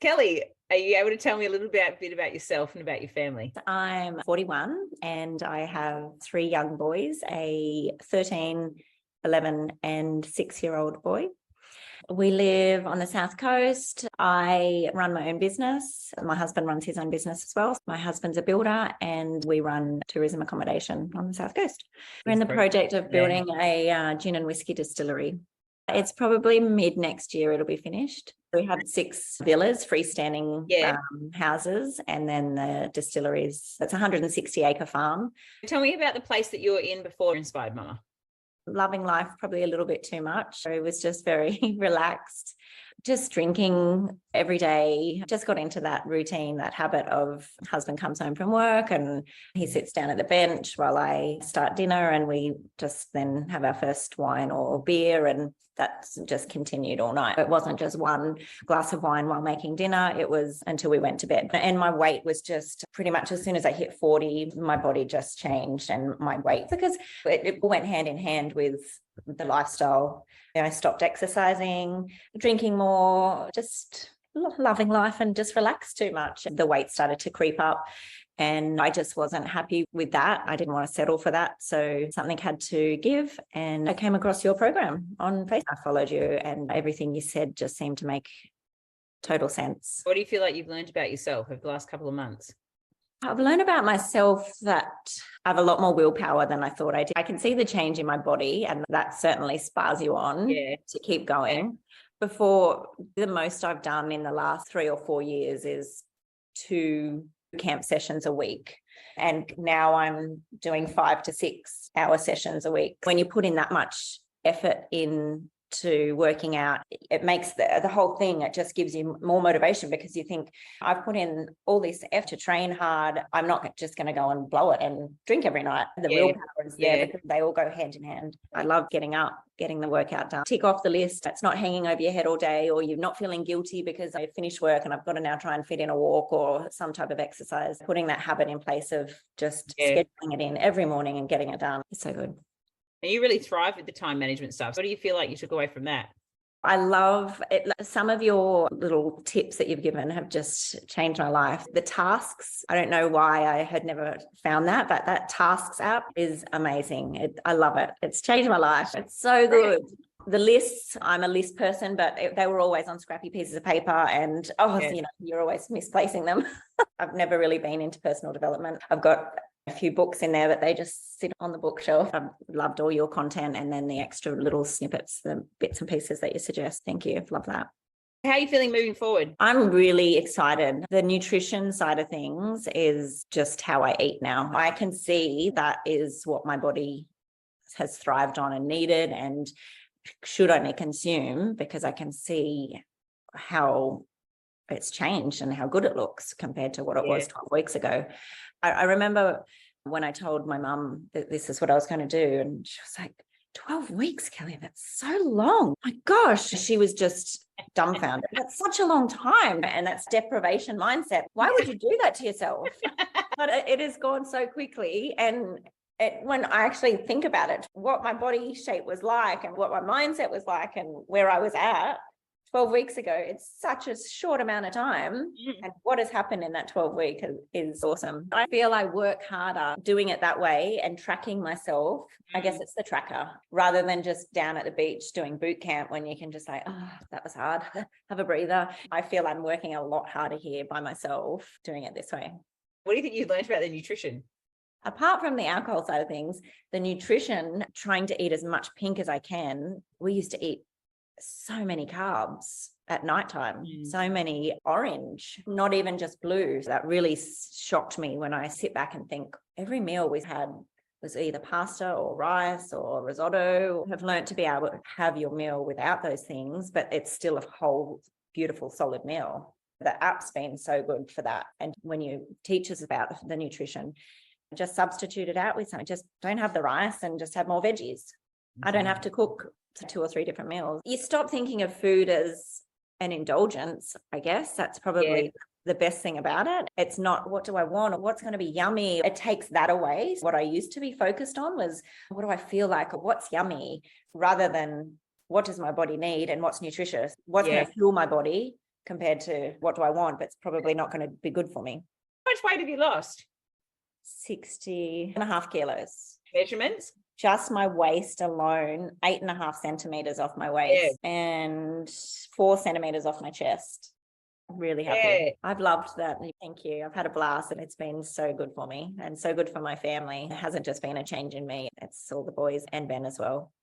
Kellie, are you able to tell me a little bit about yourself and about your family? I'm 41 and I have 3 young boys, a 13, 11 and 6-year-old boy. We live on the South Coast. I run my own business. My husband runs his own business as well. My husband's a builder and we run tourism accommodation on the South Coast. We're in the project of building a gin and whiskey distillery. It's probably mid next year it'll be finished. We have 6 villas, freestanding houses, and then the distilleries. It's a 160-acre farm. Tell me about the place that you were in before Inspired Mumma. Loving life probably a little bit too much. It was just very relaxed, just drinking every day. Just got into that routine, that habit of husband comes home from work and he sits down at the bench while I start dinner, and we just then have our first wine or beer, and that's just continued all night. It wasn't just one glass of wine while making dinner. It was until we went to bed. And my weight was just pretty much as soon as I hit 40, my body just changed, and my weight, because it went hand in hand with the lifestyle. I stopped exercising, drinking more, just loving life and just relaxed too much. The weight started to creep up. And I just wasn't happy with that. I didn't want to settle for that. So something had to give. And I came across your program on Facebook. I followed you and everything you said just seemed to make total sense. What do you feel like you've learned about yourself over the last couple of months? I've learned about myself that I have a lot more willpower than I thought I did. I can see the change in my body, and that certainly spurs you on to keep going. Before, the most I've done in the last 3 or 4 years is 2 camp sessions a week. And now I'm doing 5 to 6 hour sessions a week. When you put in that much effort into working out, it makes the whole thing, it just gives you more motivation, because you think, I've put in all this effort to train hard. I'm not just going to go and blow it and drink every night. The willpower is there because they all go hand in hand. I love getting up, getting the workout done. Tick off the list. It's not hanging over your head all day, or you're not feeling guilty because I finished work and I've got to now try and fit in a walk or some type of exercise. Putting that habit in place of just scheduling it in every morning and getting it done is so good. And you really thrive with the time management stuff. What do you feel like you took away from that? I love it. Some of your little tips that you've given have just changed my life. The tasks, I don't know why I had never found that, but that tasks app is amazing. I love it. It's changed my life. It's so good. The lists, I'm a list person, but they were always on scrappy pieces of paper, and you're always misplacing them. I've never really been into personal development. I've got a few books in there, but they just sit on the bookshelf. I've loved all your content, and then the extra little snippets, the bits and pieces that you suggest. Thank you. Love that. How are you feeling moving forward? I'm really excited. The nutrition side of things is just how I eat now. I can see that is what my body has thrived on and needed and should only consume, because I can see how it's changed and how good it looks compared to what it was 12 weeks ago. I remember when I told my mum that this is what I was going to do, and she was like, 12 weeks, Kellie, that's so long. My gosh, she was just dumbfounded. That's such a long time. And that's deprivation mindset. Why would you do that to yourself? But it has gone so quickly. And when I actually think about it, what my body shape was like and what my mindset was like and where I was at 12 weeks ago, it's such a short amount of time. And what has happened in that 12 weeks is awesome. I feel I work harder doing it that way and tracking myself. I guess it's the tracker, rather than just down at the beach doing boot camp when you can just say, oh, that was hard, have a breather. I feel I'm working a lot harder here by myself doing it this way. What do you think you learned about the nutrition? Apart from the alcohol side of things, the nutrition, trying to eat as much pink as I can. We used to eat so many carbs at nighttime, so many orange, not even just blue. That really shocked me when I sit back and think every meal we had was either pasta or rice or risotto. I've learned to be able to have your meal without those things, but it's still a whole beautiful solid meal. The app's been so good for that. And when you teach us about the nutrition, just substitute it out with something. Just don't have the rice and just have more veggies. I don't have to cook 2 or 3 different meals. You stop thinking of food as an indulgence, I guess. That's probably the best thing about it. It's not, what do I want or what's going to be yummy? It takes that away. What I used to be focused on was, what do I feel like or what's yummy, rather than what does my body need and what's nutritious, what's going to fuel my body compared to what do I want, but it's probably not going to be good for me. How much weight have you lost? 60.5 kilos. Measurements? Just my waist alone, 8.5 centimeters off my waist and 4 centimeters off my chest. I'm really happy. Yeah. I've loved that. Thank you. I've had a blast and it's been so good for me and so good for my family. It hasn't just been a change in me. It's all the boys and Ben as well.